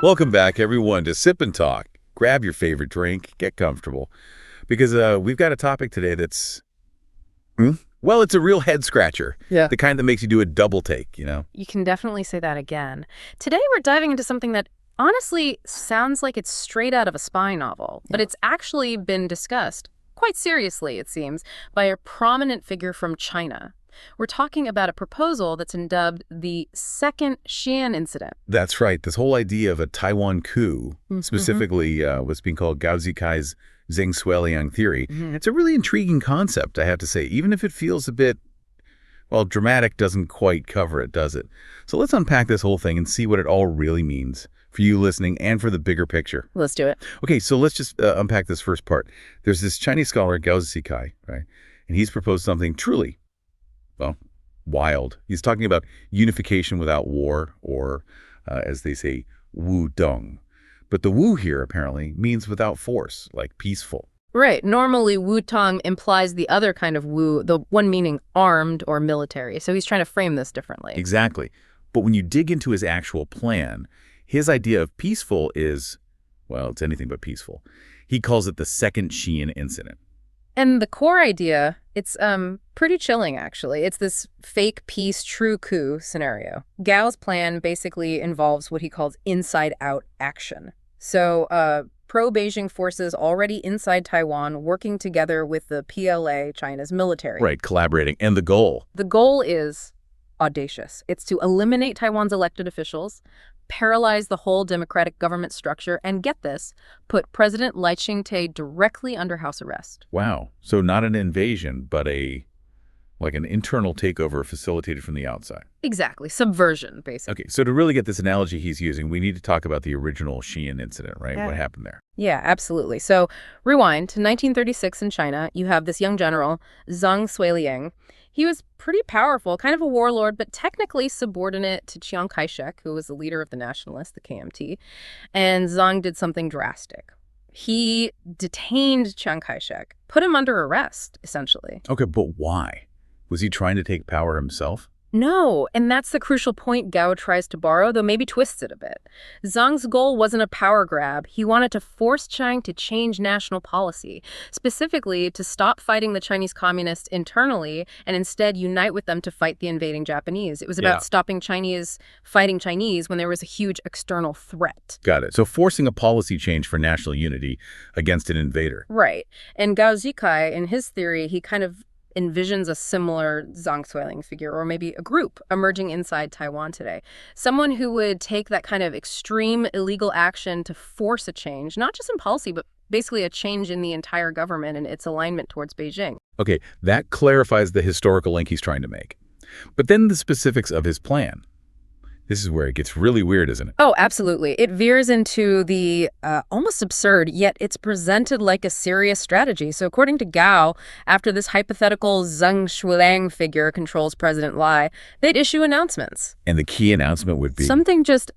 Welcome back, everyone, to Sip and Talk. Grab your favorite drink, get comfortable, because we've got a topic today that's, well, it's a real head-scratcher. Yeah. The kind that makes you do a double take, you know? You can definitely say that again. Today we're diving into something that honestly sounds like it's straight out of a spy novel, but it's actually been discussed, quite seriously it seems, by a prominent figure from China. We're talking about a proposal that's dubbed the second Xi'an incident. That's right. This whole idea of a Taiwan coup, specifically what's being called Gao Zikai's Zhang Xueliang theory, it's a really intriguing concept, I have to say, even if it feels a bit, well, dramatic doesn't quite cover it, does it? So let's unpack this whole thing and see what it all really means for you listening and for the bigger picture. Let's do it. Okay, so let's just unpack this first part. There's this Chinese scholar, Gao Zikai, right? And he's proposed something truly, well, wild. He's talking about unification without war, or as they say, wu dong. But the wu here apparently means without force, like peaceful. Right. Normally, Wu-Tong implies the other kind of Wu, the one meaning armed or military. So he's trying to frame this differently. Exactly. But when you dig into his actual plan, his idea of peaceful is, well, it's anything but peaceful. He calls it the second Xi'an incident. And the core idea, it's pretty chilling, actually. It's this fake peace, true coup scenario. Gao's plan basically involves what he calls inside-out action. So pro-Beijing forces already inside Taiwan working together with the PLA, China's military. Right, collaborating. And the goal? The goal is audacious. It's to eliminate Taiwan's elected officials, paralyze the whole democratic government structure, and get this, put President Lai Ching-te directly under house arrest. Wow. So not an invasion, but like an internal takeover facilitated from the outside. Exactly. Subversion, basically. Okay, so to really get this analogy he's using, we need to talk about the original Xi'an incident, right? Yeah. What happened there? Yeah, absolutely. So rewind to 1936 in China. You have this young general, Zhang Xueliang. He was pretty powerful, kind of a warlord, but technically subordinate to Chiang Kai-shek, who was the leader of the nationalists, the KMT. And Zhang did something drastic. He detained Chiang Kai-shek, put him under arrest, essentially. Okay, but why? Was he trying to take power himself? No, and that's the crucial point Gao tries to borrow, though maybe twists it a bit. Zhang's goal wasn't a power grab. He wanted to force Chiang to change national policy, specifically to stop fighting the Chinese communists internally and instead unite with them to fight the invading Japanese. It was about stopping Chinese fighting Chinese when there was a huge external threat. Got it. So forcing a policy change for national unity against an invader. Right. And Gao Zikai, in his theory, he kind of envisions a similar Zhang Xueliang figure, or maybe a group emerging inside Taiwan today. Someone who would take that kind of extreme illegal action to force a change, not just in policy, but basically a change in the entire government and its alignment towards Beijing. Okay, that clarifies the historical link he's trying to make. But then the specifics of his plan. This is where it gets really weird, isn't it? Oh, absolutely. It veers into the almost absurd, yet it's presented like a serious strategy. So according to Gao, after this hypothetical Zhang Xueliang figure controls President Lai, they'd issue announcements. And the key announcement would be? Something just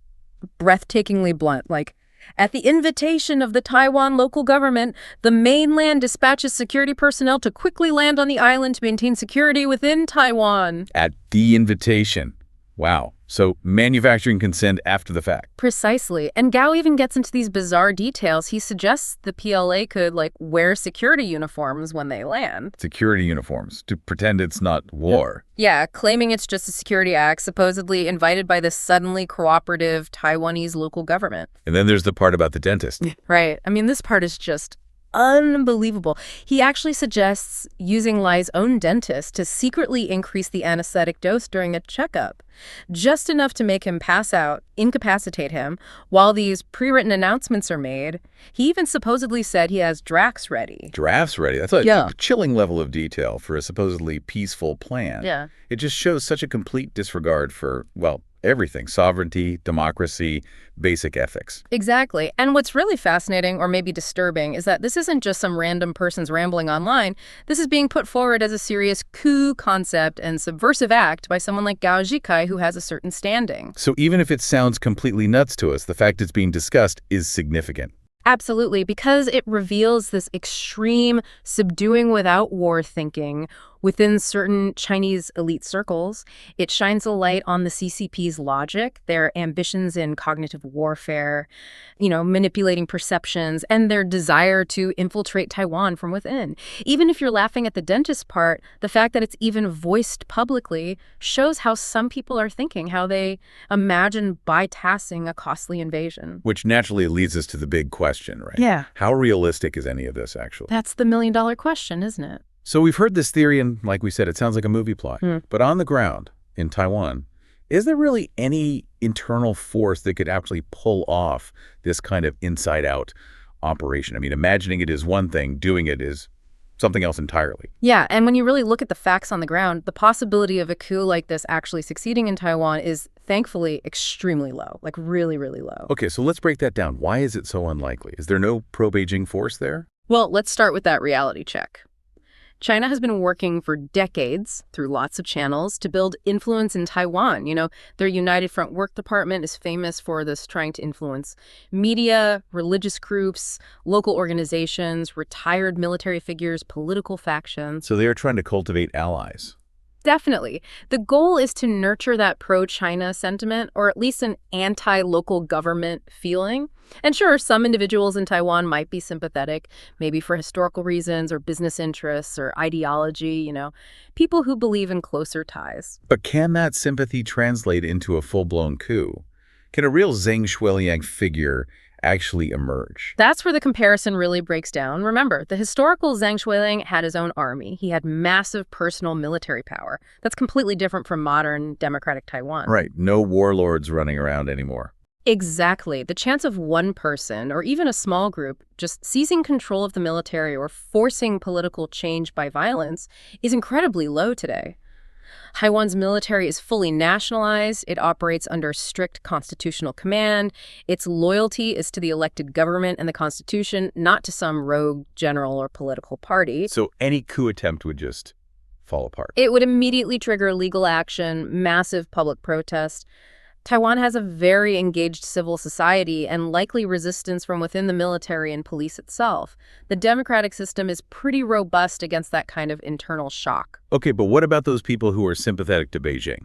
breathtakingly blunt, like, at the invitation of the Taiwan local government, the mainland dispatches security personnel to quickly land on the island to maintain security within Taiwan. At the invitation. Wow. So manufacturing consent after the fact. Precisely. And Gao even gets into these bizarre details. He suggests the PLA could, wear security uniforms when they land. Security uniforms, to pretend it's not war. Yeah, claiming it's just a security act, supposedly invited by the suddenly cooperative Taiwanese local government. And then there's the part about the dentist. Right. I mean, this part is just unbelievable. He actually suggests using Lai's own dentist to secretly increase the anesthetic dose during a checkup, just enough to make him pass out, incapacitate him, while these pre-written announcements are made. He even supposedly said he has drafts ready. Drafts ready? That's a chilling level of detail for a supposedly peaceful plan. Yeah. It just shows such a complete disregard for, well, everything. Sovereignty, democracy, basic ethics. Exactly. And what's really fascinating, or maybe disturbing, is that this isn't just some random person's rambling online. This is being put forward as a serious coup concept and subversive act by someone like Gao Zikai, who has a certain standing. So even if it sounds completely nuts to us, the fact it's being discussed is significant. Absolutely, because it reveals this extreme subduing without war thinking, Within certain Chinese elite circles, it shines a light on the CCP's logic, their ambitions in cognitive warfare, manipulating perceptions, and their desire to infiltrate Taiwan from within. Even if you're laughing at the dentist part, the fact that it's even voiced publicly shows how some people are thinking, how they imagine bypassing a costly invasion. Which naturally leads us to the big question, right? Yeah. How realistic is any of this, actually? That's the million-dollar question, isn't it? So we've heard this theory, and like we said, it sounds like a movie plot. But on the ground, in Taiwan, is there really any internal force that could actually pull off this kind of inside-out operation? I mean, imagining it is one thing, doing it is something else entirely. Yeah, and when you really look at the facts on the ground, the possibility of a coup like this actually succeeding in Taiwan is thankfully extremely low, like really, really low. Okay, so let's break that down. Why is it so unlikely? Is there no pro-Beijing force there? Well, let's start with that reality check. China has been working for decades through lots of channels to build influence in Taiwan. Their United Front Work Department is famous for this, trying to influence media, religious groups, local organizations, retired military figures, political factions. So they are trying to cultivate allies. Definitely. The goal is to nurture that pro-China sentiment, or at least an anti-local government feeling. And sure, some individuals in Taiwan might be sympathetic, maybe for historical reasons or business interests or ideology, people who believe in closer ties. But can that sympathy translate into a full-blown coup? Can a real Xueliang figure actually emerge? That's where the comparison really breaks down. Remember, the historical Xueliang had his own army. He had massive personal military power. That's completely different from modern democratic Taiwan. Right. No warlords running around anymore. Exactly. The chance of one person, or even a small group, just seizing control of the military or forcing political change by violence is incredibly low today. Taiwan's military is fully nationalized. It operates under strict constitutional command. Its loyalty is to the elected government and the Constitution, not to some rogue general or political party. So any coup attempt would just fall apart. It would immediately trigger legal action, massive public protest. Taiwan has a very engaged civil society and likely resistance from within the military and police itself. The democratic system is pretty robust against that kind of internal shock. Okay, but what about those people who are sympathetic to Beijing?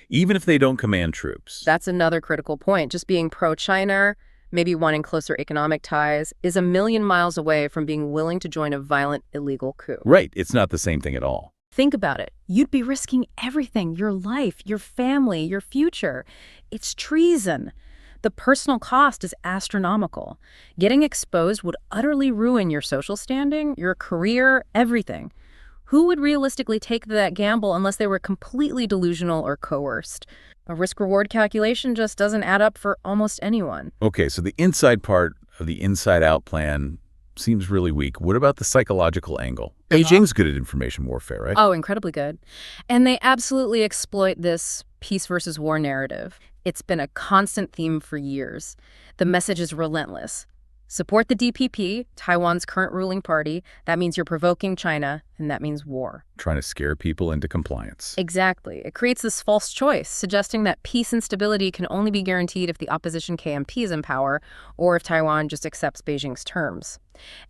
Even if they don't command troops? That's another critical point. Just being pro-China, maybe wanting closer economic ties, is a million miles away from being willing to join a violent, illegal coup. Right, it's not the same thing at all. Think about it. You'd be risking everything, your life, your family, your future. It's treason. The personal cost is astronomical. Getting exposed would utterly ruin your social standing, your career, everything. Who would realistically take that gamble unless they were completely delusional or coerced? A risk-reward calculation just doesn't add up for almost anyone. Okay, so the inside part of the inside-out plan seems really weak. What about the psychological angle? Beijing's good at information warfare, right? Oh, incredibly good. And they absolutely exploit this peace versus war narrative. It's been a constant theme for years. The message is relentless. Support the DPP, Taiwan's current ruling party. That means you're provoking China, and that means war. Trying to scare people into compliance. Exactly. It creates this false choice, suggesting that peace and stability can only be guaranteed if the opposition KMP is in power, or if Taiwan just accepts Beijing's terms.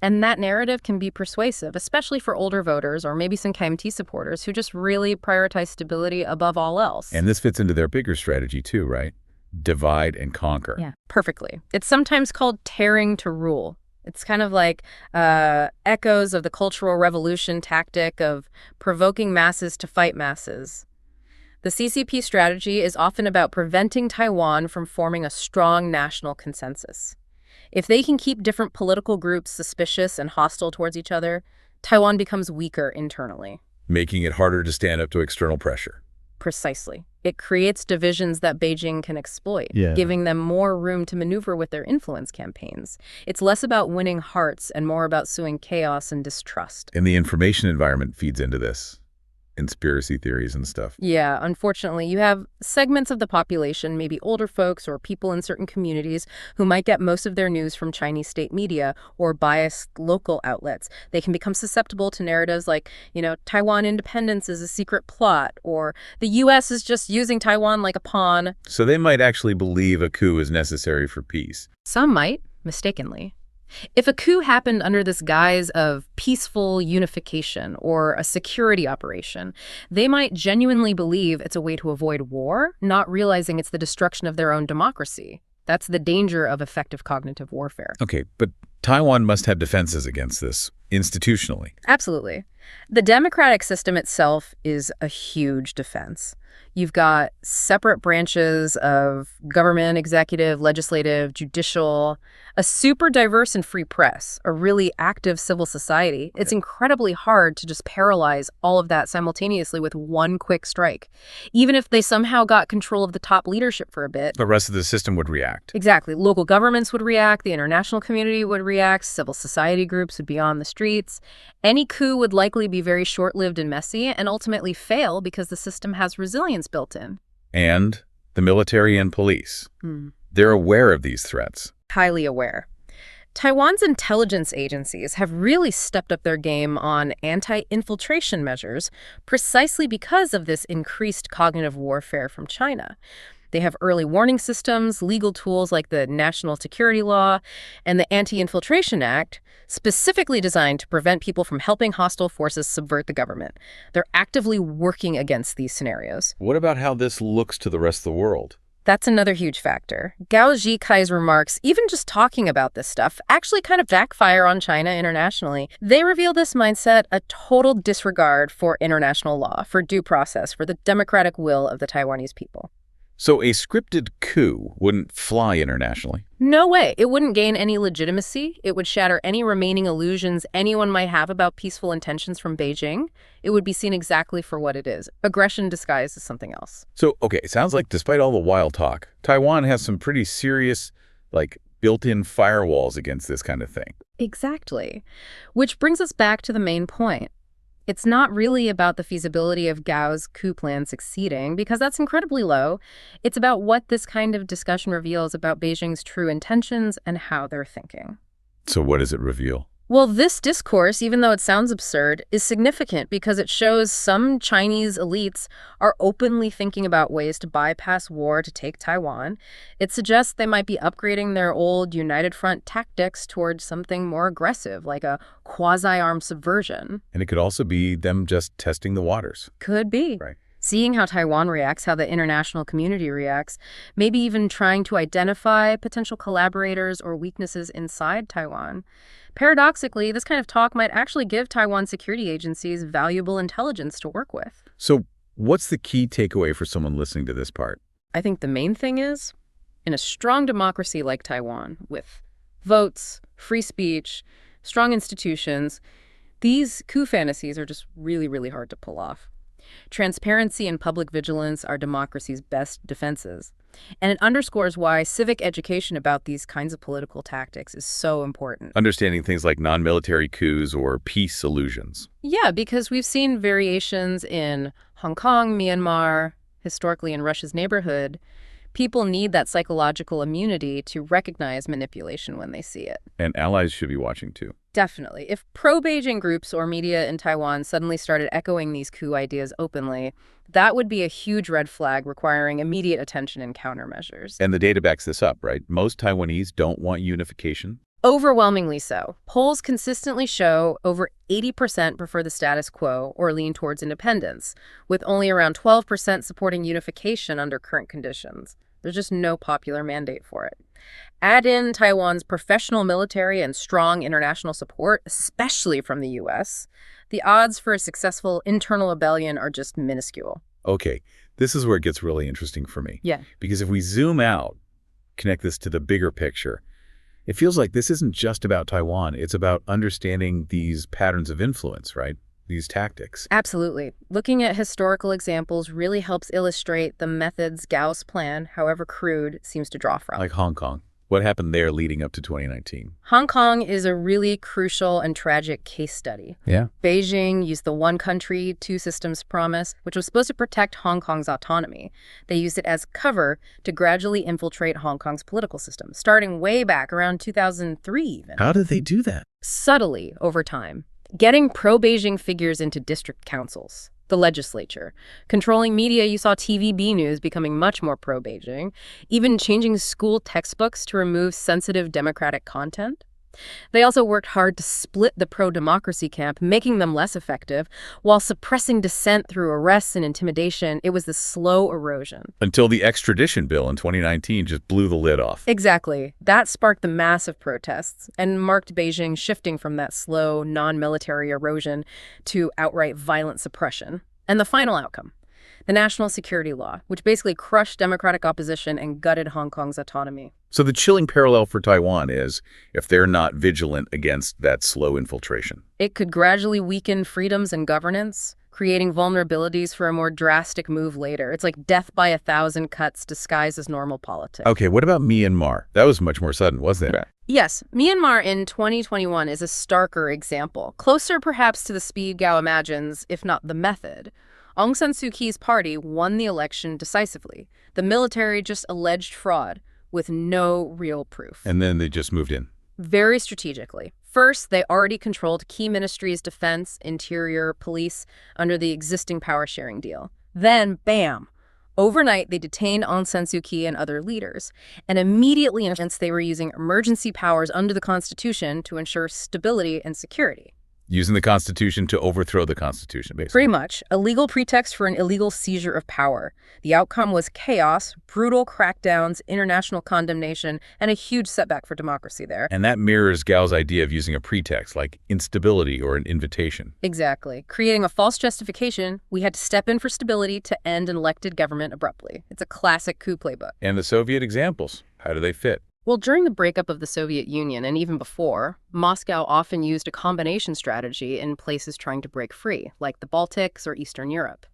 And that narrative can be persuasive, especially for older voters or maybe some KMT supporters who just really prioritize stability above all else. And this fits into their bigger strategy too, right? Divide and conquer. Yeah, perfectly. It's sometimes called tearing to rule. It's kind of like echoes of the Cultural Revolution tactic of provoking masses to fight masses. The CCP strategy is often about preventing Taiwan from forming a strong national consensus. If they can keep different political groups suspicious and hostile towards each other, Taiwan becomes weaker internally. Making it harder to stand up to external pressure. Precisely. It creates divisions that Beijing can exploit, giving them more room to maneuver with their influence campaigns. It's less about winning hearts and more about sowing chaos and distrust. And the information environment feeds into this. Conspiracy theories and stuff. Yeah, unfortunately, you have segments of the population, maybe older folks or people in certain communities, who might get most of their news from Chinese state media or biased local outlets. They can become susceptible to narratives like, Taiwan independence is a secret plot, or the U.S. is just using Taiwan like a pawn. So they might actually believe a coup is necessary for peace. Some might, mistakenly. If a coup happened under this guise of peaceful unification or a security operation, they might genuinely believe it's a way to avoid war, not realizing it's the destruction of their own democracy. That's the danger of effective cognitive warfare. Okay, but Taiwan must have defenses against this, institutionally. Absolutely. The democratic system itself is a huge defense. You've got separate branches of government, executive, legislative, judicial, a super diverse and free press, a really active civil society. It's incredibly hard to just paralyze all of that simultaneously with one quick strike. Even if they somehow got control of the top leadership for a bit. The rest of the system would react. Exactly. Local governments would react, the international community would react, civil society groups would be on the streets. Any coup would likely be very short-lived and messy and ultimately fail because the system has resilience built in. And the military and police. They're aware of these threats. Highly aware. Taiwan's intelligence agencies have really stepped up their game on anti-infiltration measures precisely because of this increased cognitive warfare from China. They have early warning systems, legal tools like the National Security Law, and the Anti-Infiltration Act, specifically designed to prevent people from helping hostile forces subvert the government. They're actively working against these scenarios. What about how this looks to the rest of the world? That's another huge factor. Gao Zhikai's remarks, even just talking about this stuff, actually kind of backfire on China internationally. They reveal this mindset, a total disregard for international law, for due process, for the democratic will of the Taiwanese people. So a scripted coup wouldn't fly internationally? No way. It wouldn't gain any legitimacy. It would shatter any remaining illusions anyone might have about peaceful intentions from Beijing. It would be seen exactly for what it is. Aggression disguised as something else. So, okay, it sounds like despite all the wild talk, Taiwan has some pretty serious, built-in firewalls against this kind of thing. Exactly. Which brings us back to the main point. It's not really about the feasibility of Gao's coup plan succeeding, because that's incredibly low. It's about what this kind of discussion reveals about Beijing's true intentions and how they're thinking. So what does it reveal? Well, this discourse, even though it sounds absurd, is significant because it shows some Chinese elites are openly thinking about ways to bypass war to take Taiwan. It suggests they might be upgrading their old United Front tactics towards something more aggressive, like a quasi-armed subversion. And it could also be them just testing the waters. Could be. Right. Seeing how Taiwan reacts, how the international community reacts, maybe even trying to identify potential collaborators or weaknesses inside Taiwan. Paradoxically, this kind of talk might actually give Taiwan security agencies valuable intelligence to work with. So what's the key takeaway for someone listening to this part? I think the main thing is, in a strong democracy like Taiwan, with votes, free speech, strong institutions, these coup fantasies are just really, really hard to pull off. Transparency and public vigilance are democracy's best defenses. And it underscores why civic education about these kinds of political tactics is so important. Understanding things like non-military coups or peace illusions. Yeah, because we've seen variations in Hong Kong, Myanmar, historically in Russia's neighborhood. People need that psychological immunity to recognize manipulation when they see it. And allies should be watching too. Definitely. If pro-Beijing groups or media in Taiwan suddenly started echoing these coup ideas openly, that would be a huge red flag requiring immediate attention and countermeasures. And the data backs this up, right? Most Taiwanese don't want unification. Overwhelmingly so. Polls consistently show over 80% prefer the status quo or lean towards independence, with only around 12% supporting unification under current conditions. There's just no popular mandate for it. Add in Taiwan's professional military and strong international support, especially from the U.S., the odds for a successful internal rebellion are just minuscule. Okay, this is where it gets really interesting for me. Yeah. Because if we zoom out, connect this to the bigger picture, it feels like this isn't just about Taiwan. It's about understanding these patterns of influence, right? These tactics. Absolutely. Looking at historical examples really helps illustrate the methods Gao's plan, however crude, seems to draw from. Like Hong Kong. What happened there leading up to 2019? Hong Kong is a really crucial and tragic case study. Yeah. Beijing used the one country, two systems promise, which was supposed to protect Hong Kong's autonomy. They used it as cover to gradually infiltrate Hong Kong's political system, starting way back around 2003 even. How did they do that? Subtly over time. Getting pro-Beijing figures into district councils, the legislature, controlling media. You saw TVB news becoming much more pro-Beijing, even changing school textbooks to remove sensitive democratic content. They also worked hard to split the pro-democracy camp, making them less effective, while suppressing dissent through arrests and intimidation. It was the slow erosion. Until the extradition bill in 2019 just blew the lid off. Exactly. That sparked the massive protests and marked Beijing shifting from that slow, non-military erosion to outright violent suppression. And the final outcome, the national security law, which basically crushed democratic opposition and gutted Hong Kong's autonomy. So the chilling parallel for Taiwan is if they're not vigilant against that slow infiltration. It could gradually weaken freedoms and governance, creating vulnerabilities for a more drastic move later. It's like death by 1,000 cuts disguised as normal politics. Okay, what about Myanmar? That was much more sudden, wasn't it? Yes, Myanmar in 2021 is a starker example, closer perhaps to the speed Gao imagines, if not the method. Aung San Suu Kyi's party won the election decisively. The military just alleged fraud with no real proof. And then they just moved in. Very strategically. First, they already controlled key ministries, defense, interior, police, under the existing power-sharing deal. Then, bam! Overnight, they detained Aung San Suu Kyi and other leaders, and immediately announced they were using emergency powers under the Constitution to ensure stability and security. Using the Constitution to overthrow the Constitution, basically. Pretty much. A legal pretext for an illegal seizure of power. The outcome was chaos, brutal crackdowns, international condemnation, and a huge setback for democracy there. And that mirrors Gao's idea of using a pretext, like instability or an invitation. Exactly. Creating a false justification, we had to step in for stability to end an elected government abruptly. It's a classic coup playbook. And the Soviet examples, how do they fit? Well, during the breakup of the Soviet Union, and even before, Moscow often used a combination strategy in places trying to break free, like the Baltics or Eastern Europe.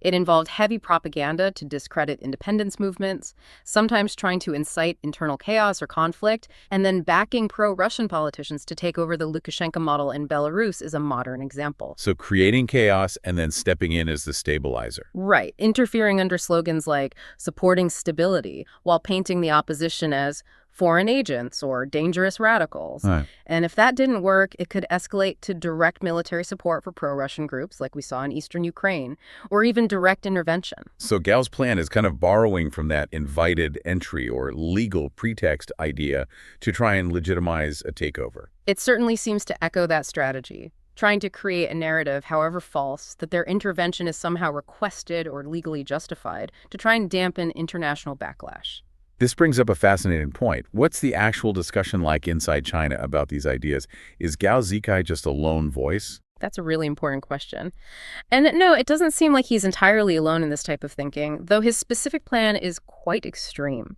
It involved heavy propaganda to discredit independence movements, sometimes trying to incite internal chaos or conflict, and then backing pro-Russian politicians to take over the Lukashenko model in Belarus is a modern example. So creating chaos and then stepping in as the stabilizer. Right, interfering under slogans like supporting stability while painting the opposition as foreign agents or dangerous radicals. Right. And if that didn't work, it could escalate to direct military support for pro-Russian groups like we saw in eastern Ukraine, or even direct intervention. So Gao's plan is kind of borrowing from that invited entry or legal pretext idea to try and legitimize a takeover. It certainly seems to echo that strategy, trying to create a narrative, however false, that their intervention is somehow requested or legally justified to try and dampen international backlash. This brings up a fascinating point. What's the actual discussion like inside China about these ideas? Is Gao Zikai just a lone voice? That's a really important question. And no, it doesn't seem like he's entirely alone in this type of thinking, though his specific plan is quite extreme.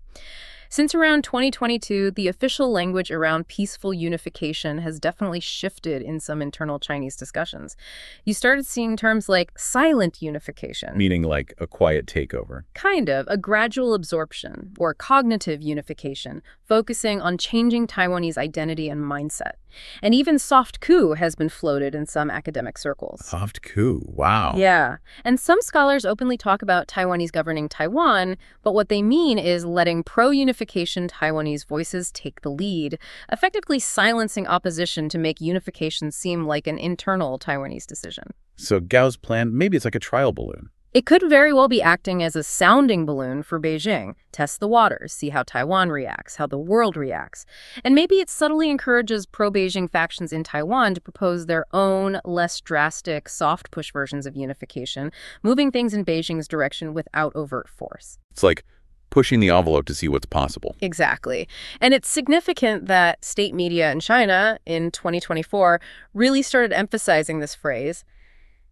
Since around 2022, the official language around peaceful unification has definitely shifted in some internal Chinese discussions. You started seeing terms like silent unification. Meaning like a quiet takeover. Kind of, a gradual absorption, or cognitive unification, focusing on changing Taiwanese identity and mindset. And even soft coup has been floated in some academic circles. Soft coup, wow. Yeah, and some scholars openly talk about Taiwanese governing Taiwan, but what they mean is letting pro-unification Taiwanese voices take the lead, effectively silencing opposition to make unification seem like an internal Taiwanese decision. So Gao's plan, maybe it's like a trial balloon. It could very well be acting as a sounding balloon for Beijing, test the waters, see how Taiwan reacts, how the world reacts. And maybe it subtly encourages pro-Beijing factions in Taiwan to propose their own, less drastic, soft push versions of unification, moving things in Beijing's direction without overt force. It's like pushing the envelope to see what's possible. Exactly. And it's significant that state media in China in 2024 really started emphasizing this phrase.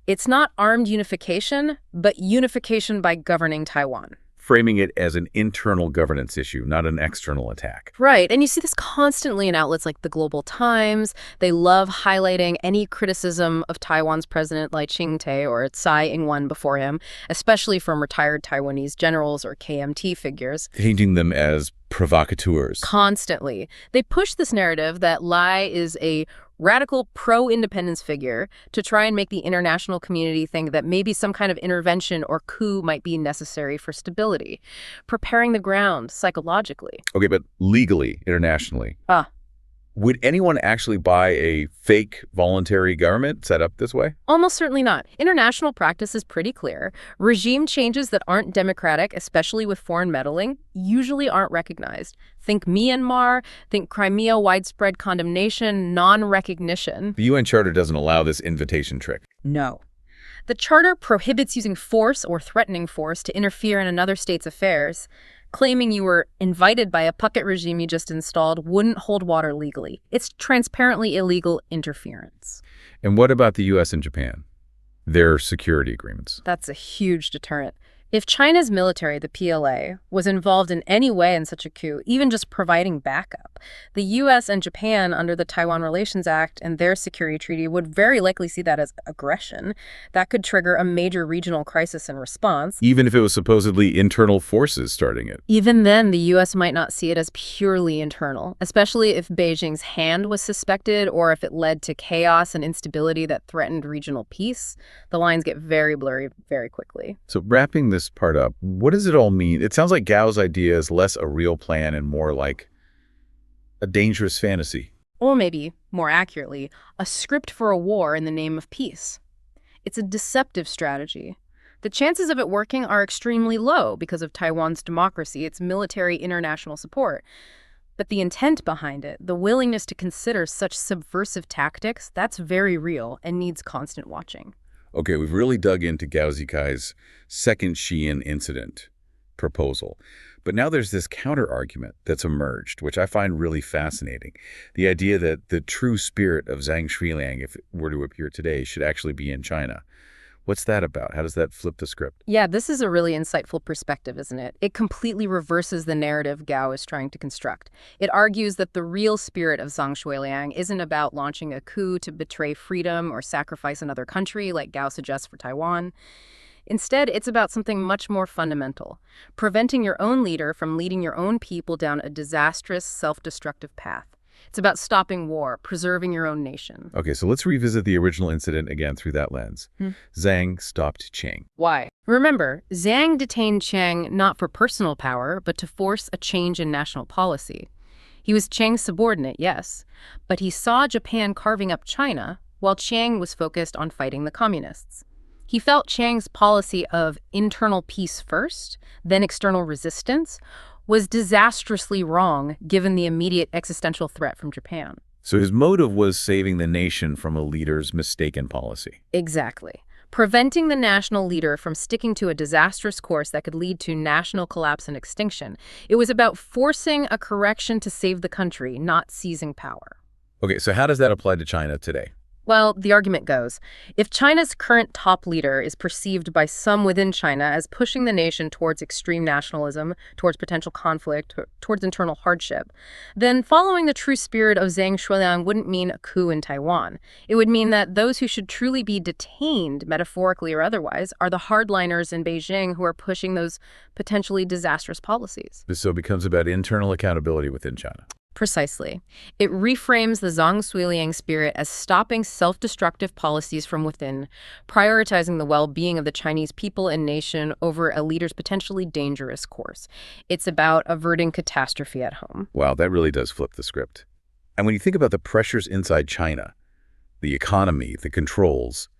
It's not armed unification, but unification by governing Taiwan. Framing it as an internal governance issue, not an external attack. Right, and you see this constantly in outlets like the Global Times. They love highlighting any criticism of Taiwan's president like Ching-te or Tsai Ing-wen before him, especially from retired Taiwanese generals or KMT figures. Painting them as provocateurs. Constantly. They push this narrative that Lai is a radical pro-independence figure to try and make the international community think that maybe some kind of intervention or coup might be necessary for stability, preparing the ground psychologically. Okay, but legally, internationally. Would anyone actually buy a fake voluntary government set up this way? Almost certainly not. International practice is pretty clear. Regime changes that aren't democratic, especially with foreign meddling, usually aren't recognized. Think Myanmar, think Crimea, widespread condemnation, non-recognition. The UN Charter doesn't allow this invitation trick. No. The Charter prohibits using force or threatening force to interfere in another state's affairs. Claiming you were invited by a puppet regime you just installed wouldn't hold water legally. It's transparently illegal interference. And what about the U.S. and Japan? Their security agreements? That's a huge deterrent. If China's military, the PLA, was involved in any way in such a coup, even just providing backup, the U.S. and Japan, under the Taiwan Relations Act and their security treaty, would very likely see that as aggression. That could trigger a major regional crisis in response. Even if it was supposedly internal forces starting it? Even then, the U.S. might not see it as purely internal, especially if Beijing's hand was suspected or if it led to chaos and instability that threatened regional peace. The lines get very blurry very quickly. So wrapping this part up, what does it all mean? It sounds like Gao's idea is less a real plan and more like a dangerous fantasy. Or maybe, more accurately, a script for a war in the name of peace. It's a deceptive strategy. The chances of it working are extremely low because of Taiwan's democracy, its military international support. But the intent behind it, the willingness to consider such subversive tactics, that's very real and needs constant watching. Okay, we've really dug into Gao Zikai's second Xi'an incident proposal. But now there's this counter-argument that's emerged, which I find really fascinating. The idea that the true spirit of Zhang Xueliang, if it were to appear today, should actually be in China. What's that about? How does that flip the script? Yeah, this is a really insightful perspective, isn't it? It completely reverses the narrative Gao is trying to construct. It argues that the real spirit of Zhang Xueliang isn't about launching a coup to betray freedom or sacrifice another country like Gao suggests for Taiwan. Instead, it's about something much more fundamental, preventing your own leader from leading your own people down a disastrous, self-destructive path. It's about stopping war, preserving your own nation. Okay, so let's revisit the original incident again through that lens. Zhang stopped Chiang. Why? Remember, Zhang detained Chiang not for personal power, but to force a change in national policy. He was Chiang's subordinate, yes, but he saw Japan carving up China while Chiang was focused on fighting the communists. He felt Chiang's policy of internal peace first, then external resistance, was disastrously wrong given the immediate existential threat from Japan. So his motive was saving the nation from a leader's mistaken policy. Exactly. Preventing the national leader from sticking to a disastrous course that could lead to national collapse and extinction. It was about forcing a correction to save the country, not seizing power. Okay, so how does that apply to China today? Well, the argument goes, if China's current top leader is perceived by some within China as pushing the nation towards extreme nationalism, towards potential conflict, towards internal hardship, then following the true spirit of Zhang Xueliang wouldn't mean a coup in Taiwan. It would mean that those who should truly be detained, metaphorically or otherwise, are the hardliners in Beijing who are pushing those potentially disastrous policies. So it becomes about internal accountability within China. Precisely. It reframes the Zhang Xueliang spirit as stopping self-destructive policies from within, prioritizing the well-being of the Chinese people and nation over a leader's potentially dangerous course. It's about averting catastrophe at home. Wow, that really does flip the script. And when you think about the pressures inside China, the economy, the controls,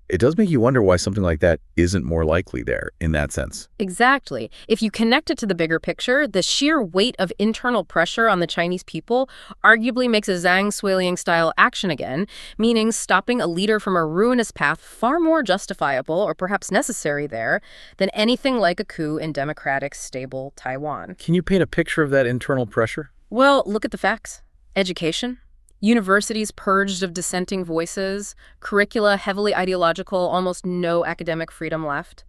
it does make you wonder why something like that isn't more likely there in that sense. Exactly. If you connect it to the bigger picture, the sheer weight of internal pressure on the Chinese people arguably makes a Zhang Xueliang-style action again, meaning stopping a leader from a ruinous path far more justifiable or perhaps necessary there than anything like a coup in democratic, stable Taiwan. Can you paint a picture of that internal pressure? Well, look at the facts. Education. Universities purged of dissenting voices, curricula heavily ideological, almost no academic freedom left.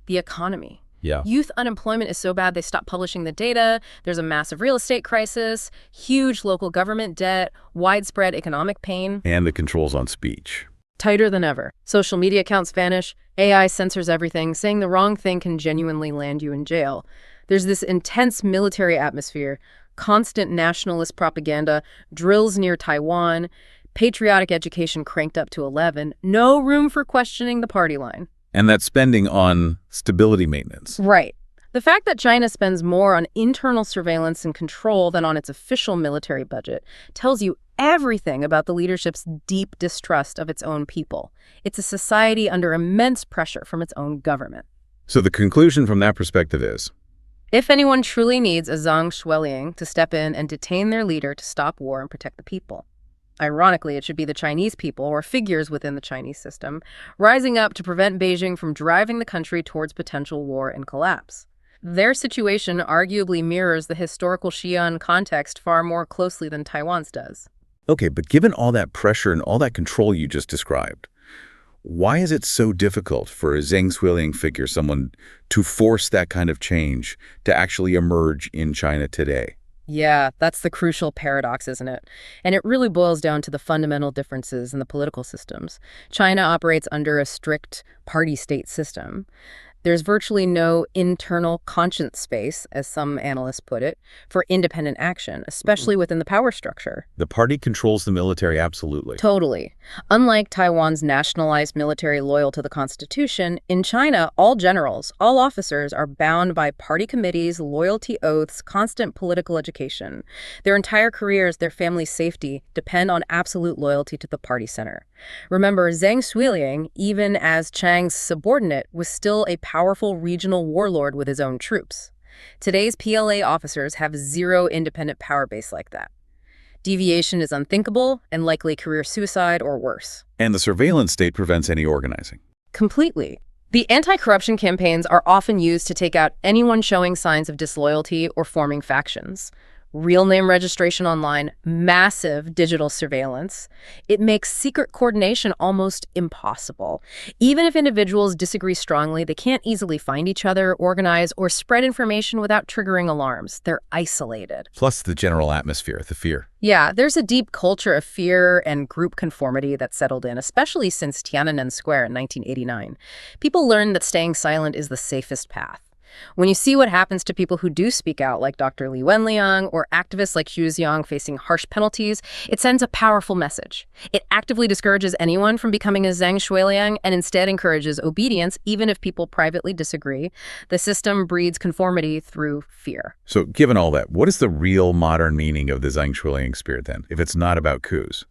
The economy. Yeah. Youth unemployment is so bad they stopped publishing the data. There's a massive real estate crisis, huge local government debt, widespread economic pain. And the controls on speech. Tighter than ever. Social media accounts vanish. AI censors everything. Saying the wrong thing can genuinely land you in jail. There's this intense military atmosphere. Constant nationalist propaganda, drills near Taiwan, patriotic education cranked up to 11, no room for questioning the party line. And that spending on stability maintenance. Right. The fact that China spends more on internal surveillance and control than on its official military budget tells you everything about the leadership's deep distrust of its own people. It's a society under immense pressure from its own government. So the conclusion from that perspective is, if anyone truly needs a Zhang Xueliang to step in and detain their leader to stop war and protect the people. Ironically, it should be the Chinese people, or figures within the Chinese system, rising up to prevent Beijing from driving the country towards potential war and collapse. Their situation arguably mirrors the historical Xi'an context far more closely than Taiwan's does. okay, but given all that pressure and all that control you just described, why is it so difficult for a Zhang Xueliang figure, someone to force that kind of change to actually emerge in China today? Yeah, that's the crucial paradox, isn't it? And it really boils down to the fundamental differences in the political systems. China operates under a strict party-state system. There's virtually no internal conscience space, as some analysts put it, for independent action, especially within the power structure. The party controls the military absolutely. Totally. Unlike Taiwan's nationalized military loyal to the Constitution, in China, all generals, all officers are bound by party committees, loyalty oaths, constant political education. Their entire careers, their family's safety, depend on absolute loyalty to the party center. Remember, Zhang Xueliang, even as Chiang's subordinate, was still a powerful regional warlord with his own troops. Today's PLA officers have zero independent power base like that. Deviation is unthinkable and likely career suicide or worse. And the surveillance state prevents any organizing. Completely. The anti-corruption campaigns are often used to take out anyone showing signs of disloyalty or forming factions. Real name registration online, massive digital surveillance. It makes secret coordination almost impossible. Even if individuals disagree strongly, they can't easily find each other, organize, or spread information without triggering alarms. They're isolated. Plus the general atmosphere, the fear. Yeah, there's a deep culture of fear and group conformity that settled in, especially since Tiananmen Square in 1989. People learned that staying silent is the safest path. When you see what happens to people who do speak out, like Dr. Li Wenliang or activists like Xueliang facing harsh penalties, it sends a powerful message. It actively discourages anyone from becoming a Zhang Xueliang and instead encourages obedience, even if people privately disagree. The system breeds conformity through fear. So given all that, what is the real modern meaning of the Zhang Xueliang spirit then, if it's not about coups?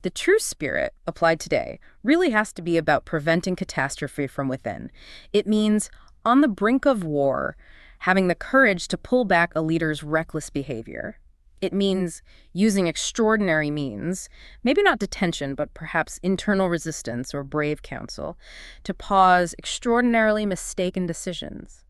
The true spirit, applied today, really has to be about preventing catastrophe from within. It means on the brink of war, having the courage to pull back a leader's reckless behavior. It means using extraordinary means, maybe not detention, but perhaps internal resistance or brave counsel, to pause extraordinarily mistaken decisions.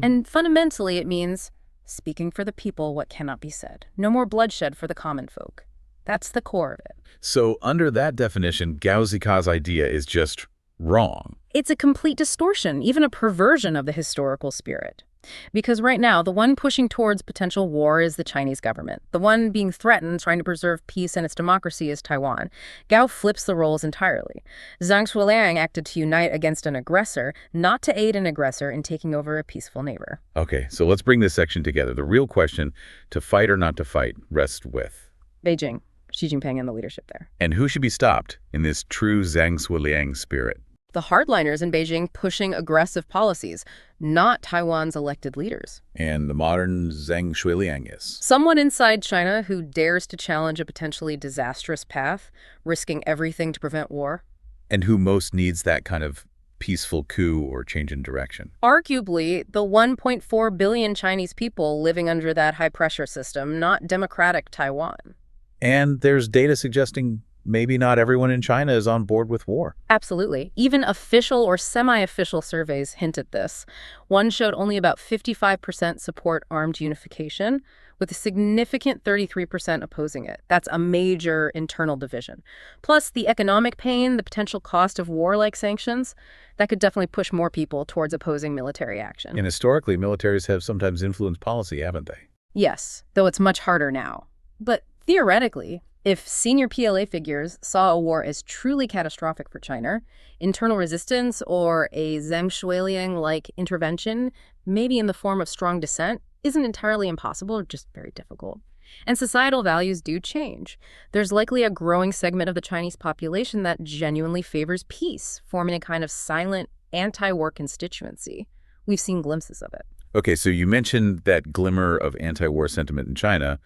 And fundamentally, it means speaking for the people what cannot be said. No more bloodshed for the common folk. That's the core of it. So under that definition, Gao Zika's idea is just wrong. It's a complete distortion, even a perversion of the historical spirit. Because right now, the one pushing towards potential war is the Chinese government. The one being threatened, trying to preserve peace and its democracy, is Taiwan. Gao flips the roles entirely. Zhang Xueliang acted to unite against an aggressor, not to aid an aggressor in taking over a peaceful neighbor. Okay, so let's bring this section together. The real question, to fight or not to fight, rests with Beijing, Xi Jinping and the leadership there. And who should be stopped in this true Zhang Xueliang spirit? The hardliners in Beijing pushing aggressive policies, not Taiwan's elected leaders. And the modern Zhang Xueliang is someone inside China who dares to challenge a potentially disastrous path, risking everything to prevent war. And who most needs that kind of peaceful coup or change in direction? Arguably, the 1.4 billion Chinese people living under that high-pressure system, not democratic Taiwan. And there's data suggesting maybe not everyone in China is on board with war. Absolutely. Even official or semi-official surveys hint at this. One showed only about 55% support armed unification, with a significant 33% opposing it. That's a major internal division. Plus, the economic pain, the potential cost of war-like sanctions, that could definitely push more people towards opposing military action. And historically, militaries have sometimes influenced policy, haven't they? Yes, though it's much harder now. But theoretically, if senior PLA figures saw a war as truly catastrophic for China, internal resistance or a Zhang Xueliang-like intervention, maybe in the form of strong dissent, isn't entirely impossible, just very difficult. And societal values do change. There's likely a growing segment of the Chinese population that genuinely favors peace, forming a kind of silent anti-war constituency. We've seen glimpses of it. Okay, so you mentioned that glimmer of anti-war sentiment in China.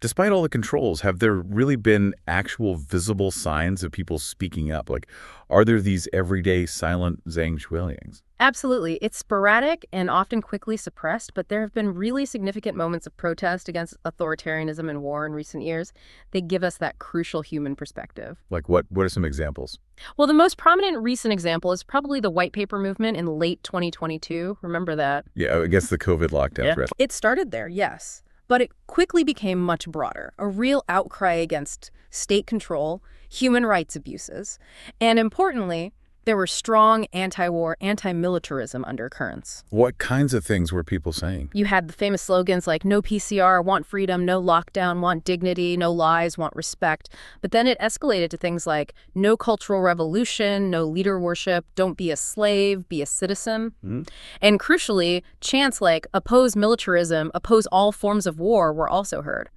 Despite all the controls, have there really been actual visible signs of people speaking up? Like, are there these everyday silent Zhang Xueliangs? Absolutely. It's sporadic and often quickly suppressed, but there have been really significant moments of protest against authoritarianism and war in recent years. They give us that crucial human perspective. Like what are some examples? Well, the most prominent recent example is probably the white paper movement in late 2022. Remember that? Yeah, against the COVID lockdowns, right? It started there, yes. But it quickly became much broader, a real outcry against state control, human rights abuses, and importantly, there were strong anti-war, anti-militarism undercurrents. What kinds of things were people saying? You had the famous slogans like no PCR, want freedom, no lockdown, want dignity, no lies, want respect. But then it escalated to things like no cultural revolution, no leader worship, don't be a slave, be a citizen. Mm-hmm. And crucially, chants like oppose militarism, oppose all forms of war were also heard.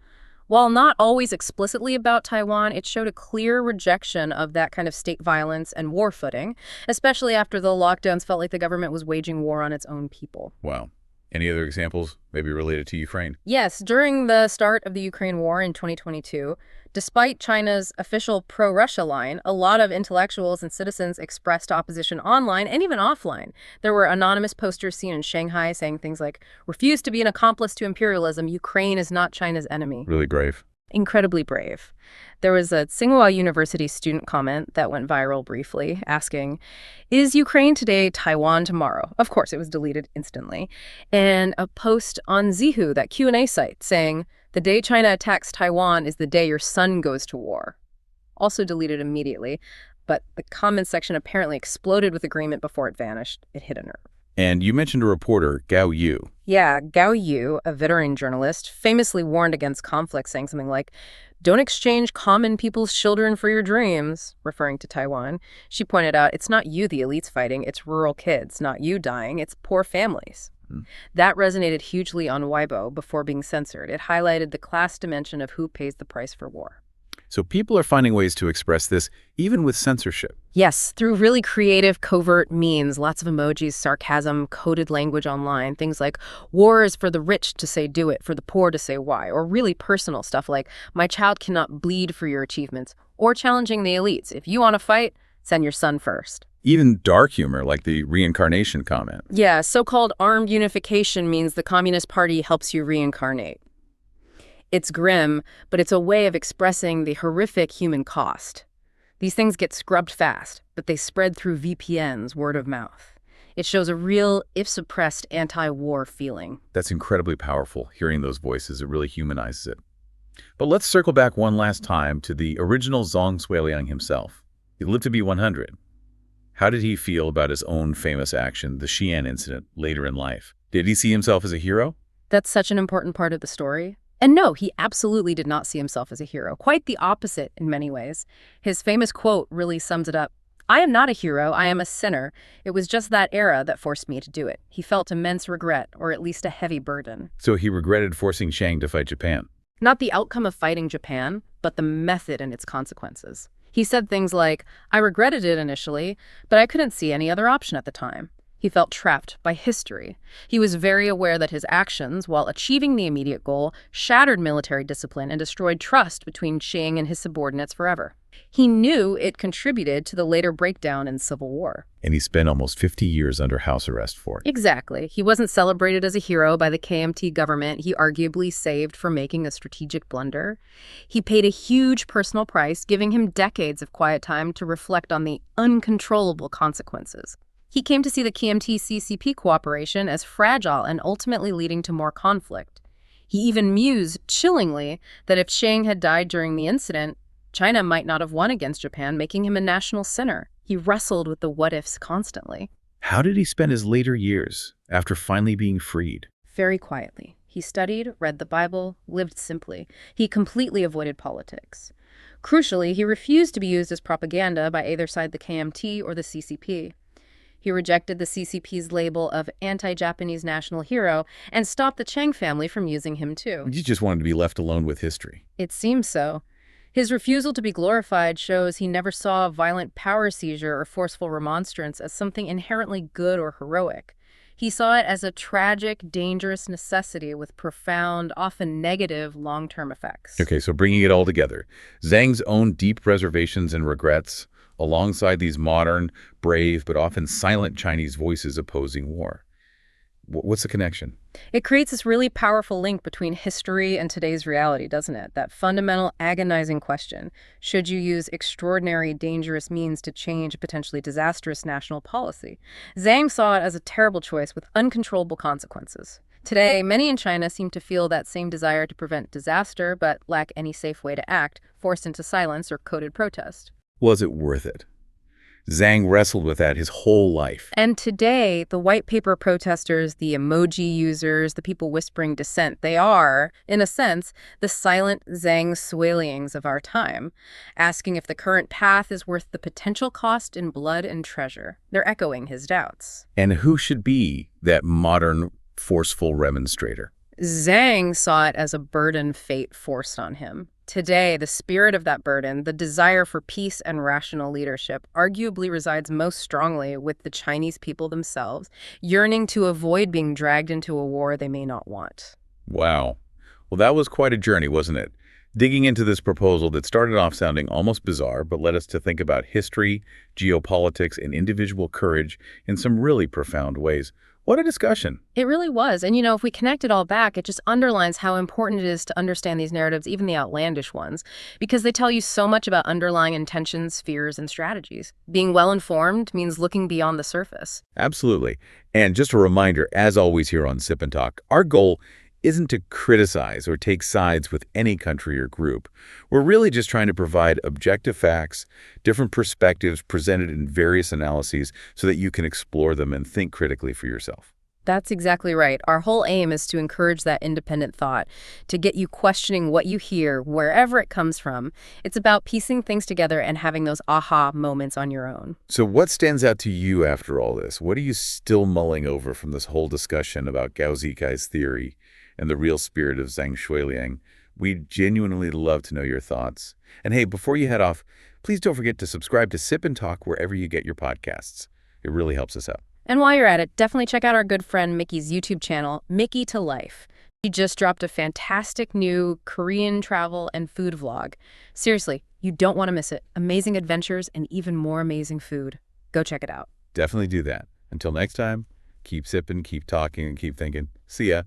While not always explicitly about Taiwan, it showed a clear rejection of that kind of state violence and war footing, especially after the lockdowns felt like the government was waging war on its own people. Wow. Any other examples, maybe related to Ukraine? Yes, during the start of the Ukraine war in 2022, despite China's official pro-Russia line, a lot of intellectuals and citizens expressed opposition online and even offline. There were anonymous posters seen in Shanghai saying things like, refuse to be an accomplice to imperialism, Ukraine is not China's enemy. Really brave. Incredibly brave. There was a Tsinghua University student comment that went viral briefly, asking, is Ukraine today, Taiwan tomorrow? Of course, it was deleted instantly. And a post on Zhihu, that Q&A site, saying, the day China attacks Taiwan is the day your son goes to war. Also deleted immediately, but the comment section apparently exploded with agreement before it vanished. It hit a nerve. And you mentioned a reporter, Gao Yu. Yeah, Gao Yu, a veteran journalist, famously warned against conflict, saying something like, don't exchange common people's children for your dreams, referring to Taiwan. She pointed out, it's not you the elite's fighting, it's rural kids, not you dying, it's poor families. That resonated hugely on Weibo before being censored. It highlighted the class dimension of who pays the price for war. So people are finding ways to express this, even with censorship. Yes, through really creative, covert means, lots of emojis, sarcasm, coded language online, things like, war is for the rich to say do it, for the poor to say why, or really personal stuff like, my child cannot bleed for your achievements, or challenging the elites. If you want to fight, send your son first. Even dark humor, like the reincarnation comment. Yeah, so-called armed unification means the Communist Party helps you reincarnate. It's grim, but it's a way of expressing the horrific human cost. These things get scrubbed fast, but they spread through VPNs, word of mouth. It shows a real, if suppressed, anti-war feeling. That's incredibly powerful, hearing those voices. It really humanizes it. But let's circle back one last time to the original Zhang Xueliang himself. He lived to be 100. How did he feel about his own famous action, the Xi'an incident, later in life? Did he see himself as a hero? That's such an important part of the story. And no, he absolutely did not see himself as a hero. Quite the opposite in many ways. His famous quote really sums it up. I am not a hero, I am a sinner. It was just that era that forced me to do it. He felt immense regret, or at least a heavy burden. So he regretted forcing Zhang to fight Japan. Not the outcome of fighting Japan, but the method and its consequences. He said things like, I regretted it initially, but I couldn't see any other option at the time. He felt trapped by history. He was very aware that his actions, while achieving the immediate goal, shattered military discipline and destroyed trust between Qing and his subordinates forever. He knew it contributed to the later breakdown in civil war. And he spent almost 50 years under house arrest for it. Exactly. He wasn't celebrated as a hero by the KMT government he arguably saved for making a strategic blunder. He paid a huge personal price, giving him decades of quiet time to reflect on the uncontrollable consequences. He came to see the KMT-CCP cooperation as fragile and ultimately leading to more conflict. He even mused, chillingly, that if Zhang had died during the incident, China might not have won against Japan, making him a national sinner. He wrestled with the what-ifs constantly. How did he spend his later years after finally being freed? Very quietly. He studied, read the Bible, lived simply. He completely avoided politics. Crucially, he refused to be used as propaganda by either side, the KMT or the CCP. He rejected the CCP's label of anti-Japanese national hero and stopped the Chang family from using him too. He just wanted to be left alone with history. It seems so. His refusal to be glorified shows he never saw violent power seizure or forceful remonstrance as something inherently good or heroic. He saw it as a tragic, dangerous necessity with profound, often negative, long-term effects. Okay, so bringing it all together, Zhang's own deep reservations and regrets, alongside these modern, brave, but often silent Chinese voices opposing war. What's the connection? It creates this really powerful link between history and today's reality, doesn't it? That fundamental, agonizing question: should you use extraordinary, dangerous means to change a potentially disastrous national policy? Zhang saw it as a terrible choice with uncontrollable consequences. Today, many in China seem to feel that same desire to prevent disaster, but lack any safe way to act, forced into silence or coded protest. Was it worth it? Zhang wrestled with that his whole life. And today, the white paper protesters, the emoji users, the people whispering dissent, they are, in a sense, the silent Zhang Xueliangs of our time, asking if the current path is worth the potential cost in blood and treasure. They're echoing his doubts. And who should be that modern, forceful remonstrator? Zhang saw it as a burden fate forced on him. Today, the spirit of that burden, the desire for peace and rational leadership, arguably resides most strongly with the Chinese people themselves, yearning to avoid being dragged into a war they may not want. Wow. Well, that was quite a journey, wasn't it? Digging into this proposal that started off sounding almost bizarre, but led us to think about history, geopolitics, and individual courage in some really profound ways. What a discussion. It really was. And, if we connect it all back, it just underlines how important it is to understand these narratives, even the outlandish ones, because they tell you so much about underlying intentions, fears, and strategies. Being well-informed means looking beyond the surface. Absolutely. And just a reminder, as always here on Sip and Talk, our goal isn't to criticize or take sides with any country or group. We're really just trying to provide objective facts, different perspectives presented in various analyses so that you can explore them and think critically for yourself. That's exactly right. Our whole aim is to encourage that independent thought, to get you questioning what you hear, wherever it comes from. It's about piecing things together and having those aha moments on your own. So what stands out to you after all this? What are you still mulling over from this whole discussion about Gao Zikai's theory and the real spirit of Zhang Xueliang? We'd genuinely love to know your thoughts. And hey, before you head off, please don't forget to subscribe to Sip and Talk wherever you get your podcasts. It really helps us out. And while you're at it, definitely check out our good friend Micky's YouTube channel, Micky to Life. He just dropped a fantastic new Korean travel and food vlog. Seriously, you don't want to miss it. Amazing adventures and even more amazing food. Go check it out. Definitely do that. Until next time, keep sipping, keep talking, and keep thinking. See ya.